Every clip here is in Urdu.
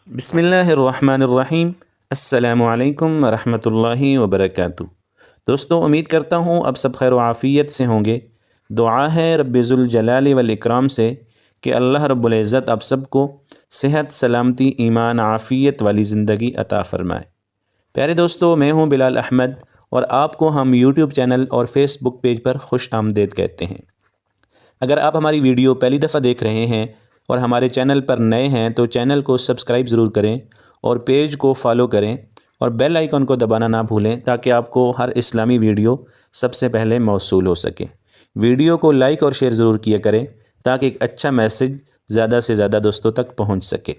بسم اللہ الرحمن الرحیم۔ السلام علیکم ورحمۃ اللہ وبرکاتہ۔ دوستو، امید کرتا ہوں اب سب خیر و عافیت سے ہوں گے۔ دعا ہے رب ذوالجلال والاکرام سے کہ اللہ رب العزت آپ سب کو صحت، سلامتی، ایمان، عافیت والی زندگی عطا فرمائے۔ پیارے دوستو، میں ہوں بلال احمد اور آپ کو ہم یوٹیوب چینل اور فیس بک پیج پر خوش آمدید کہتے ہیں۔ اگر آپ ہماری ویڈیو پہلی دفعہ دیکھ رہے ہیں اور ہمارے چینل پر نئے ہیں تو چینل کو سبسکرائب ضرور کریں اور پیج کو فالو کریں اور بیل آئیکن کو دبانا نہ بھولیں تاکہ آپ کو ہر اسلامی ویڈیو سب سے پہلے موصول ہو سکے۔ ویڈیو کو لائک اور شیئر ضرور کیا کریں تاکہ ایک اچھا میسج زیادہ سے زیادہ دوستوں تک پہنچ سکے۔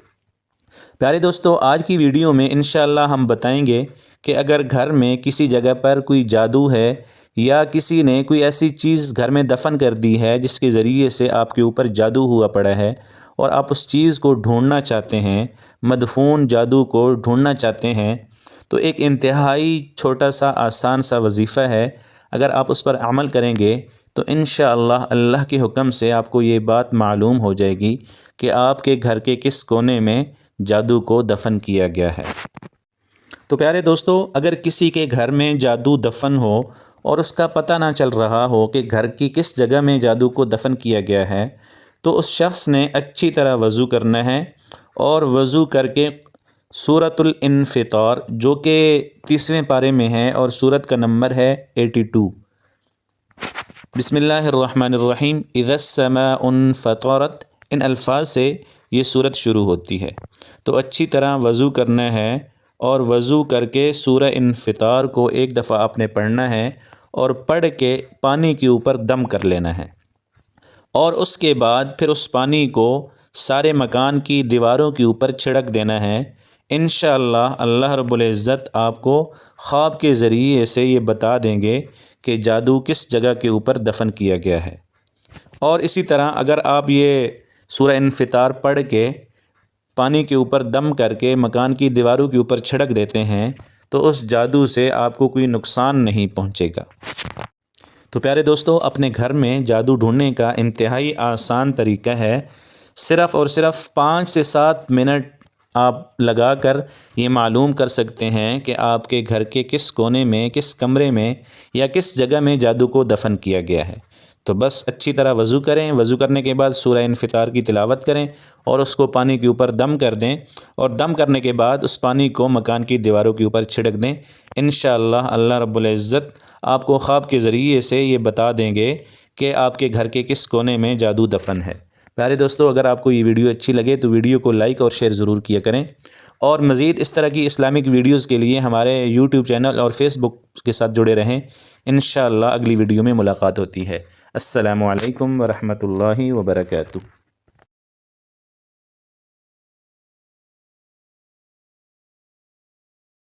پیارے دوستو، آج کی ویڈیو میں انشاءاللہ ہم بتائیں گے کہ اگر گھر میں کسی جگہ پر کوئی جادو ہے یا کسی نے کوئی ایسی چیز گھر میں دفن کر دی ہے جس کے ذریعے سے آپ کے اوپر جادو ہوا پڑا ہے اور آپ اس چیز کو ڈھونڈنا چاہتے ہیں، مدفون جادو کو ڈھونڈنا چاہتے ہیں، تو ایک انتہائی چھوٹا سا آسان سا وظیفہ ہے۔ اگر آپ اس پر عمل کریں گے تو انشاءاللہ اللہ کے حکم سے آپ کو یہ بات معلوم ہو جائے گی کہ آپ کے گھر کے کس کونے میں جادو کو دفن کیا گیا ہے۔ تو پیارے دوستو، اگر کسی کے گھر میں جادو دفن ہو اور اس کا پتہ نہ چل رہا ہو کہ گھر کی کس جگہ میں جادو کو دفن کیا گیا ہے، تو اس شخص نے اچھی طرح وضو کرنا ہے اور وضو کر کے سورۃ الانفطار، جو کہ 30ویں پارے میں ہے اور سورت کا نمبر ہے 82۔ بسم اللہ الرحمن الرحیم۔ اذا السماء انفطرت، ان الفاظ سے یہ سورت شروع ہوتی ہے۔ تو اچھی طرح وضو کرنا ہے اور وضو کر کے سورہ انفطار کو ایک دفعہ آپ نے پڑھنا ہے اور پڑھ کے پانی کے اوپر دم کر لینا ہے، اور اس کے بعد پھر اس پانی کو سارے مکان کی دیواروں کے اوپر چھڑک دینا ہے۔ انشاءاللہ اللہ رب العزت آپ کو خواب کے ذریعے سے یہ بتا دیں گے کہ جادو کس جگہ کے اوپر دفن کیا گیا ہے۔ اور اسی طرح اگر آپ یہ سورہ انفطار پڑھ کے پانی کے اوپر دم کر کے مکان کی دیواروں کے اوپر چھڑک دیتے ہیں تو اس جادو سے آپ کو کوئی نقصان نہیں پہنچے گا۔ تو پیارے دوستو، اپنے گھر میں جادو ڈھونڈنے کا انتہائی آسان طریقہ ہے۔ صرف اور صرف 5 سے 7 منٹ آپ لگا کر یہ معلوم کر سکتے ہیں کہ آپ کے گھر کے کس کونے میں، کس کمرے میں یا کس جگہ میں جادو کو دفن کیا گیا ہے۔ تو بس اچھی طرح وضو کریں، وضو کرنے کے بعد سورہ انفطار کی تلاوت کریں اور اس کو پانی کے اوپر دم کر دیں، اور دم کرنے کے بعد اس پانی کو مکان کی دیواروں کے اوپر چھڑک دیں۔ انشاءاللہ اللہ رب العزت آپ کو خواب کے ذریعے سے یہ بتا دیں گے کہ آپ کے گھر کے کس کونے میں جادو دفن ہے۔ پیارے دوستو، اگر آپ کو یہ ویڈیو اچھی لگے تو ویڈیو کو لائک اور شیئر ضرور کیا کریں، اور مزید اس طرح کی اسلامک ویڈیوز کے لیے ہمارے یوٹیوب چینل اور فیس بک کے ساتھ جڑے رہیں۔ انشاءاللہ اگلی ویڈیو میں ملاقات ہوتی ہے۔ السلام علیکم ورحمۃ اللہ وبرکاتہ۔